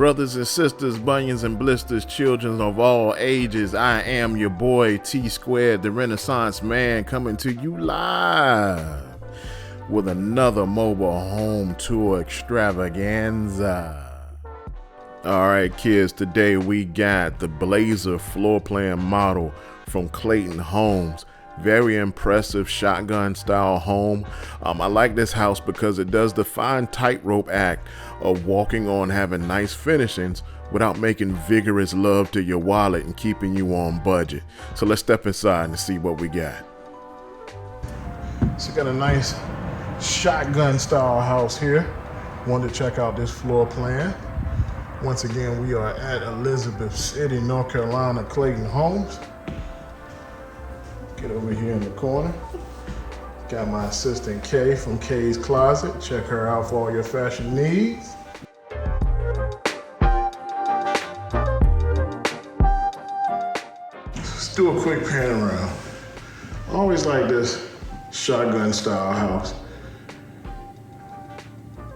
brothers and sisters, bunions and blisters, children of all ages. I am your boy T Squared, the Renaissance Man, coming to you live with another mobile home tour extravaganza. All right, kids, today we got the Blazer floor plan model from ClaytonHomes. Very impressive shotgun style home. I like this house because it does the fine tightrope act of walking on having nice finishings without making vigorous love to your wallet and keeping you on budget. So let's step inside and see what we got. So we got a nice shotgun style house here. Wanted to check out this floor plan. Once again, we are at Elizabeth City, North Carolina, ClaytonHomes. Get over here in the corner. Got my assistant Kay from Kay's Closet. Check her out for all your fashion needs. Let's do a quick pan around. I always like this shotgun style house.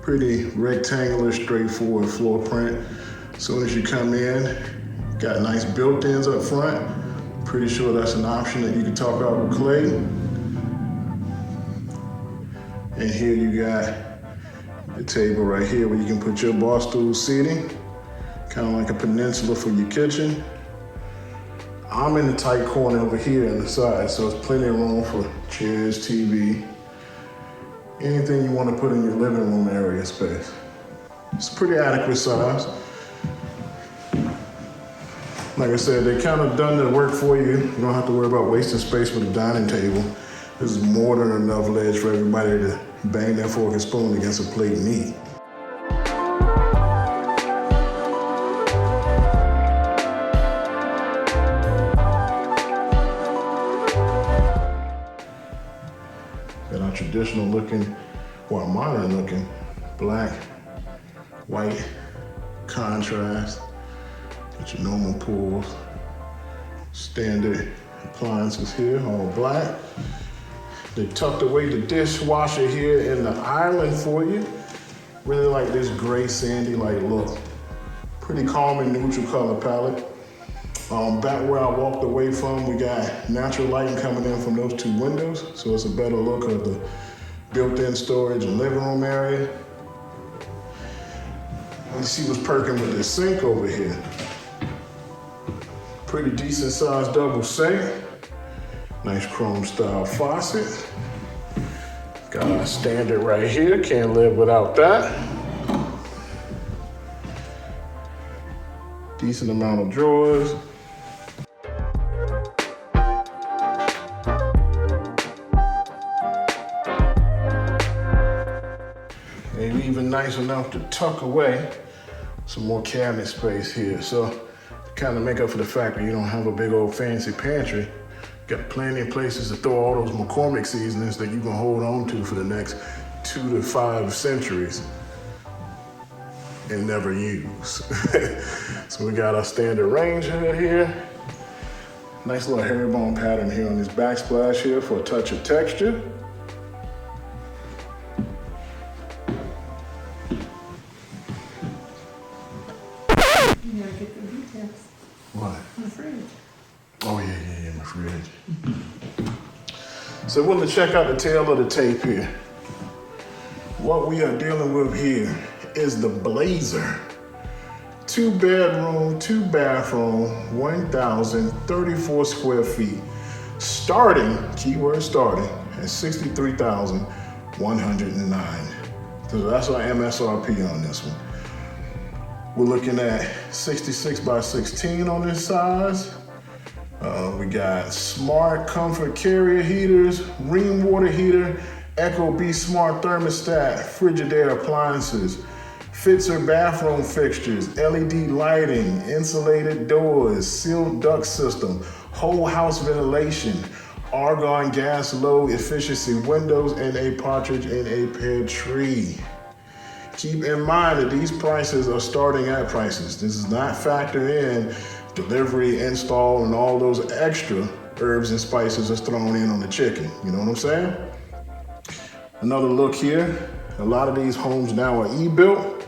Pretty rectangular, straightforward floor print. As soon as you come in, got nice built-ins up front. Pretty sure that's an option that you can talk out with Clayton. And here you got the table right here where you can put your bar stool seating. Kind of like a peninsula for your kitchen. I'm in the tight corner over here on the side, so it's plenty of room for chairs, TV, anything you want to put in your living room area space. It's a pretty adequate size. Like I said, they kind of done the work for you. You don't have to worry about wasting space with a dining table. This is more than enough ledge for everybody to bang their fork and spoon against a plate and eat. Got our traditional looking, or modern looking, black, white contrast. Got your normal pools, standard appliances here, all black. They tucked away the dishwasher here in the island for you. Really like this gray sandy-like look. Pretty calm and neutral color palette. Back where I walked away from, we got natural lighting coming in from those two windows, so it's a better look of the built-in storage and living room area. Let's see what's perking with this sink over here. Pretty decent sized double sink. Nice chrome style faucet. Got our standard right here, can't live without that. Decent amount of drawers. Maybe even nice enough to tuck away some more cabinet space here. So kind of make up for the fact that you don't have a big old fancy pantry. Got plenty of places to throw all those McCormick seasonings that you can hold on to for the next 2 to 5 centuries and never use. So we got our standard range hood here. Nice little herringbone pattern here on this backsplash here for a touch of texture. You gotta get the details. What? The fridge. Oh yeah, my fridge. So we're gonna check out the tail of the tape here. What we are dealing with here is the Blazer. 2 bedroom, 2 bathroom, 1,034 square feet. Starting, keyword starting, at $63,109. So that's our MSRP on this one. We're looking at 66 by 16 on this size. We got smart comfort carrier heaters, rainwater heater, Ecobee smart thermostat, Frigidaire appliances, Fitzer bathroom fixtures, LED lighting, insulated doors, sealed duct system, whole house ventilation, argon gas low efficiency windows, and a partridge in a pear tree. Keep in mind that these prices are starting at prices. This does not factor in delivery, install, and all those extra herbs and spices that's thrown in on the chicken. You know what I'm saying? Another look here. A lot of these homes now are e-built.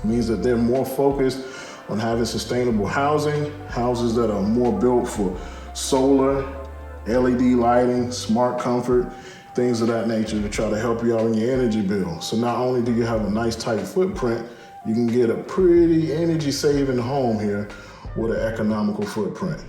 Means that they're more focused on having sustainable housing, houses that are more built for solar, LED lighting, smart comfort, things of that nature to try to help you out in your energy bill. So not only do you have a nice tight footprint, you can get a pretty energy saving home here with an economical footprint.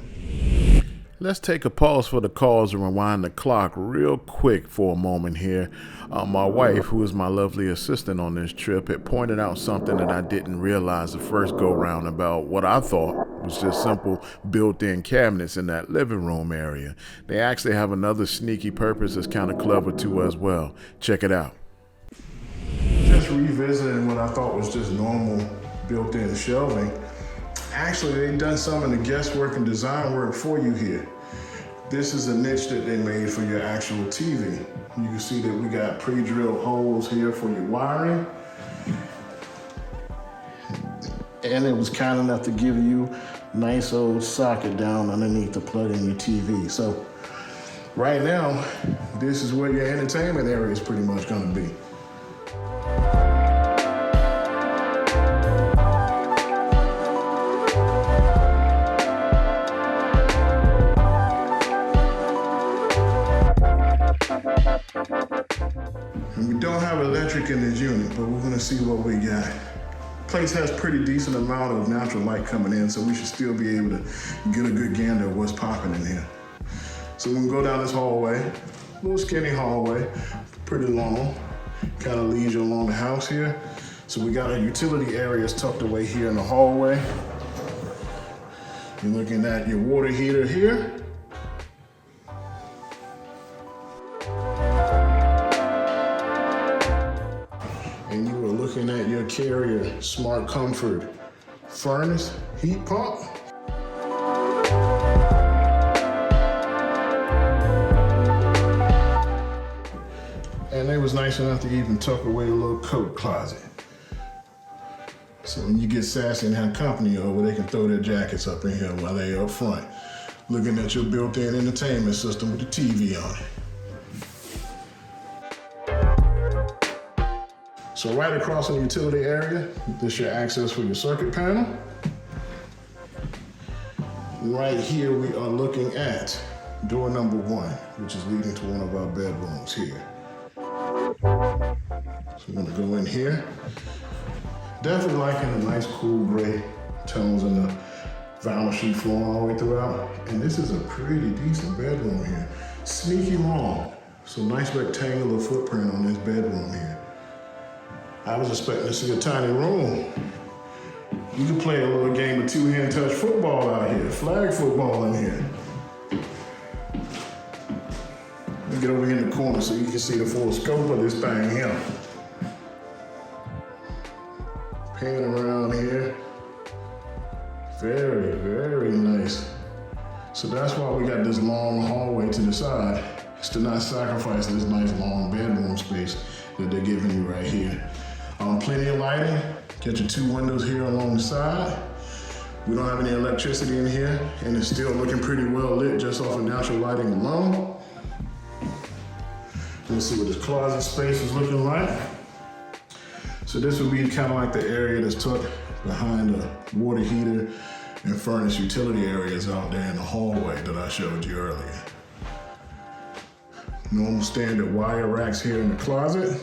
Let's take a pause for the calls and rewind the clock real quick for a moment here. My wife, who is my lovely assistant on this trip, had pointed out something that I didn't realize the first go round about what I thought was just simple built-in cabinets in that living room area. They actually have another sneaky purpose that's kind of clever too as well. Check it out. Just revisiting what I thought was just normal built-in shelving. Actually, they've done some of the guesswork and design work for you here. This is a niche that they made for your actual TV. You can see that we got pre-drilled holes here for your wiring. And it was kind enough to give you a nice old socket down underneath to plug in your TV. So right now, this is where your entertainment area is pretty much gonna be. And we don't have electric in this unit, but we're gonna see what we got. Place has pretty decent amount of natural light coming in, so we should still be able to get a good gander of what's popping in here. So we're gonna go down this hallway, a little skinny hallway, pretty long, kind of leads you along the house here. So we got our utility areas tucked away here in the hallway. You're looking at your water heater here. And you were looking at your Carrier Smart Comfort furnace heat pump. And they was nice enough to even tuck away a little coat closet. So when you get sassy and have company over, they can throw their jackets up in here while they up front, looking at your built-in entertainment system with the TV on it. So right across in the utility area, this is your access for your circuit panel. Right here, we are looking at door number 1, which is leading to one of our bedrooms here. So I'm gonna go in here. Definitely liking the nice cool gray tones in the vinyl sheet flooring all the way throughout. And this is a pretty decent bedroom here. Sneaky long, so nice rectangular footprint on this bedroom here. I was expecting to see a tiny room. You can play a little game of two-hand touch football out here, flag football in here. Let me get over here in the corner so you can see the full scope of this thing here. Pan around here. Very, very nice. So that's why we got this long hallway to the side. It's to not sacrifice this nice long bedroom space that they're giving you right here. Plenty of lighting. Got your 2 windows here along the side. We don't have any electricity in here, and it's still looking pretty well lit just off of natural lighting alone. Let's see what this closet space is looking like. So this would be kind of like the area that's tucked behind the water heater and furnace utility areas out there in the hallway that I showed you earlier. Normal standard wire racks here in the closet.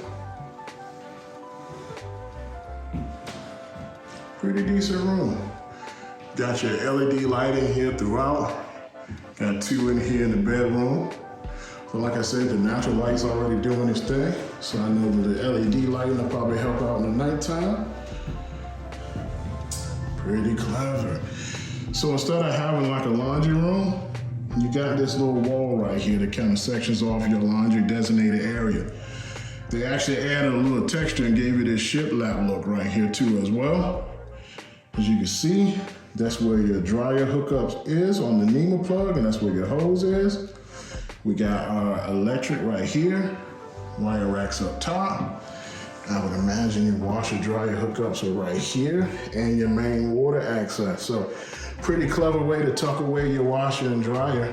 Pretty decent room. Got your LED lighting here throughout. Got 2 in here in the bedroom. So like I said, the natural light's already doing its thing. So I know that the LED lighting will probably help out in the nighttime. Pretty clever. So instead of having like a laundry room, you got this little wall right here that kind of sections off your laundry designated area. They actually added a little texture and gave you this shiplap look right here too as well. As you can see, that's where your dryer hookups is on the NEMA plug, and that's where your hose is. We got our electric right here, wire racks up top. I would imagine your washer dryer hookups are right here, and your main water access. So pretty clever way to tuck away your washer and dryer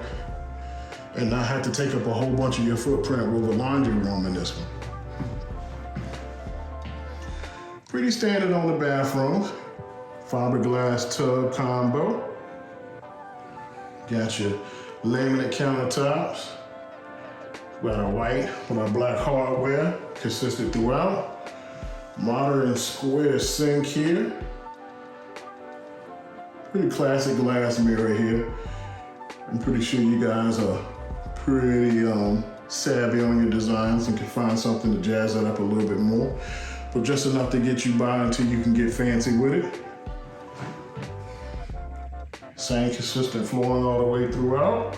and not have to take up a whole bunch of your footprint with a laundry room in this one. Pretty standard on the bathrooms. fiberglass tub combo. Got your laminate countertops. Got our white with our black hardware, consistent throughout. Modern square sink here. Pretty classic glass mirror here. I'm pretty sure you guys are pretty savvy on your designs and can find something to jazz that up a little bit more, but just enough to get you by until you can get fancy with it. Same consistent flooring all the way throughout.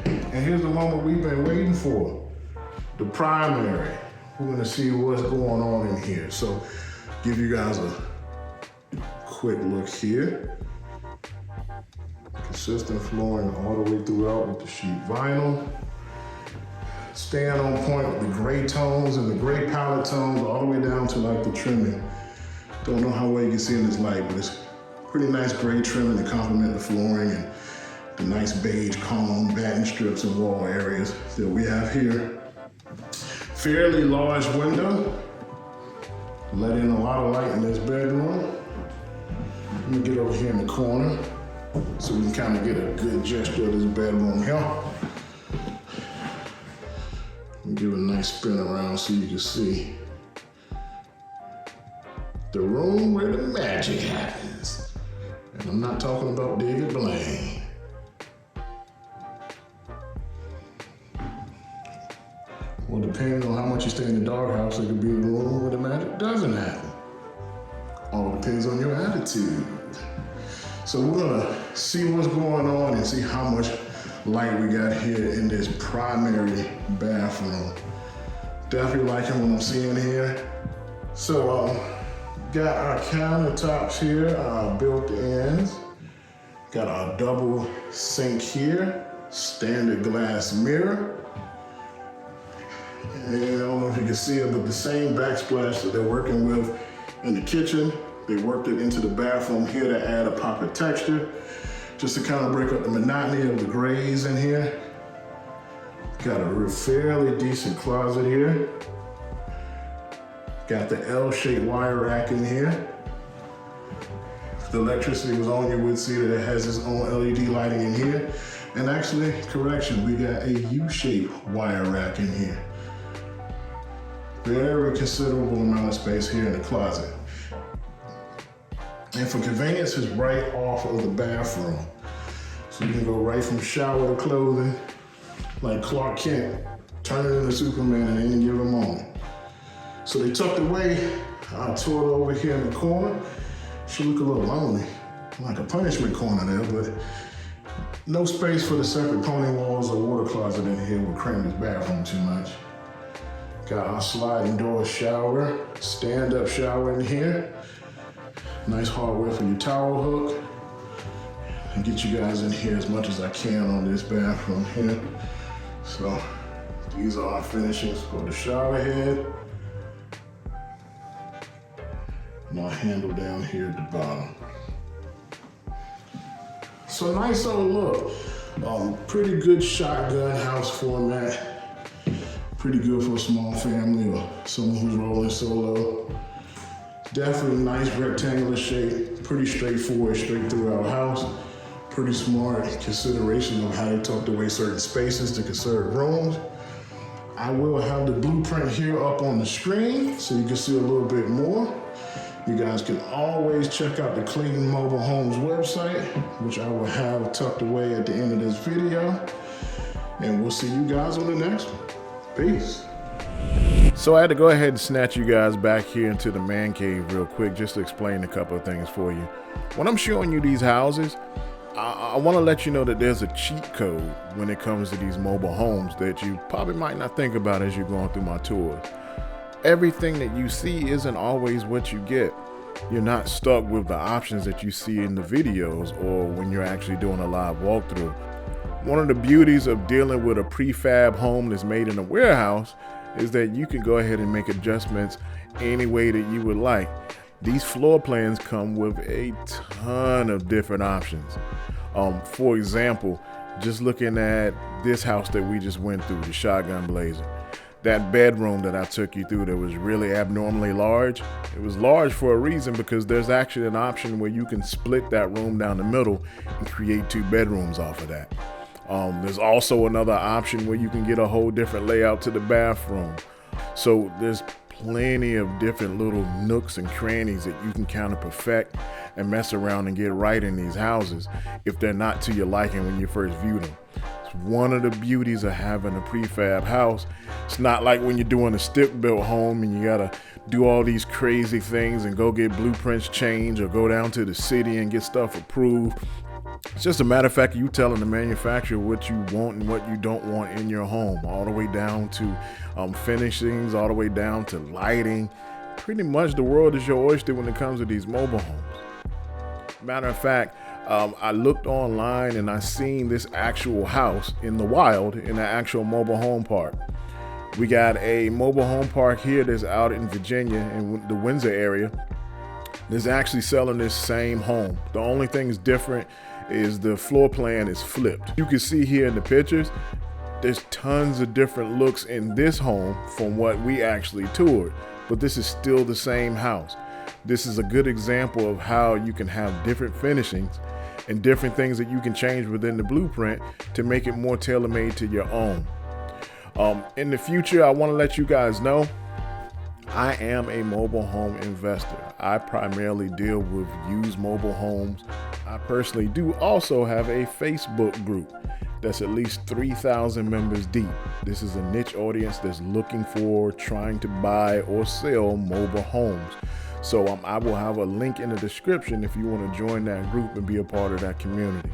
And here's the moment we've been waiting for, the primary. We're gonna see what's going on in here. So give you guys a quick look here. Consistent flooring all the way throughout with the sheet vinyl. Staying on point with the gray tones and the gray palette tones all the way down to like the trimming. Don't know how well you can see in this light, but it's pretty nice gray trimming to complement the flooring and the nice beige calm batten strips and wall areas that we have here. Fairly large window, let in a lot of light in this bedroom. Let me get over here in the corner so we can kind of get a good gesture of this bedroom here. Give it a nice spin around so you can see the room where the magic happens. And I'm not talking about David Blaine. Well, depending on how much you stay in the doghouse, it could be the room where the magic doesn't happen. All depends on your attitude. So we're gonna see what's going on and see how much light we got here in this primary bathroom. Definitely liking what I'm seeing here. So got our countertops here, our built-ins. Got our double sink here, standard glass mirror. And I don't know if you can see it, but the same backsplash that they're working with in the kitchen, they worked it into the bathroom here to add a pop of texture, just to kind of break up the monotony of the grays in here. Got a fairly decent closet here. Got the L-shaped wire rack in here. If the electricity was on, you would see that it has its own LED lighting in here. And actually, correction, we got a U-shaped wire rack in here. Very considerable amount of space here in the closet. And for convenience, it's right off of the bathroom. So you can go right from shower to clothing, like Clark Kent, turn it into Superman at any given moment. So they tucked away our toilet over here in the corner. Should look a little lonely, like a punishment corner there, but no space for the separate pony walls or water closet in here would cram this bathroom too much. Got our sliding door shower, stand-up shower in here. Nice hardware for your towel hook. And get you guys in here as much as I can on this bathroom here. So these are our finishings for the shower head. And our handle down here at the bottom. So nice old look. Pretty good shotgun house format. Pretty good for a small family or someone who's rolling solo. Definitely nice rectangular shape, pretty straightforward, straight through our house. Pretty smart consideration of how they tucked away certain spaces to conserve rooms. I will have the blueprint here up on the screen so you can see a little bit more. You guys can always check out the Clayton Mobile Homes website, which I will have tucked away at the end of this video. And we'll see you guys on the next one. Peace. So I had to go ahead and snatch you guys back here into the man cave real quick just to explain a couple of things for you. When I'm showing you these houses, I want to let you know that there's a cheat code when it comes to these mobile homes that you probably might not think about as you're going through my tours. Everything that you see isn't always what you get. You're not stuck with the options that you see in the videos or when you're actually doing a live walkthrough. One of the beauties of dealing with a prefab home that's made in a warehouse is that you can go ahead and make adjustments any way that you would like. These floor plans come with a ton of different options. For example, just looking at this house that we just went through, the Shotgun Blazer. that bedroom that I took you through that was really abnormally large, it was large for a reason, because there's actually an option where you can split that room down the middle and create 2 bedrooms off of that. There's also another option where you can get a whole different layout to the bathroom. So there's plenty of different little nooks and crannies that you can kind of perfect and mess around and get right in these houses if they're not to your liking when you first view them. It's one of the beauties of having a prefab house. It's not like when you're doing a stick-built home and you gotta do all these crazy things and go get blueprints changed or go down to the city and get stuff approved. It's just a matter of fact, you telling the manufacturer what you want and what you don't want in your home, all the way down to finishings, all the way down to lighting. Pretty much the world is your oyster when it comes to these mobile homes. Matter of fact, I looked online and I seen this actual house in the wild in an actual mobile home park. We got a mobile home park here that's out in Virginia in the Windsor area. That's actually selling this same home. The only thing is different is the floor plan is flipped. You can see here in the pictures, there's tons of different looks in this home from what we actually toured, but this is still the same house. This is a good example of how you can have different finishings and different things that you can change within the blueprint to make it more tailor-made to your own. In the future, I want to let you guys know I am a mobile home investor. I primarily deal with used mobile homes. I personally do also have a Facebook group that's at least 3,000 members deep. This is a niche audience that's looking for trying to buy or sell mobile homes. So I will have a link in the description if you want to join that group and be a part of that community.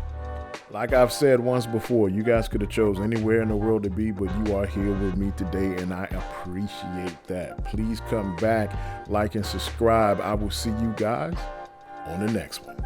Like I've said once before, you guys could have chose anywhere in the world to be, but you are here with me today, and I appreciate that. Please come back, like, and subscribe. I will see you guys on the next one.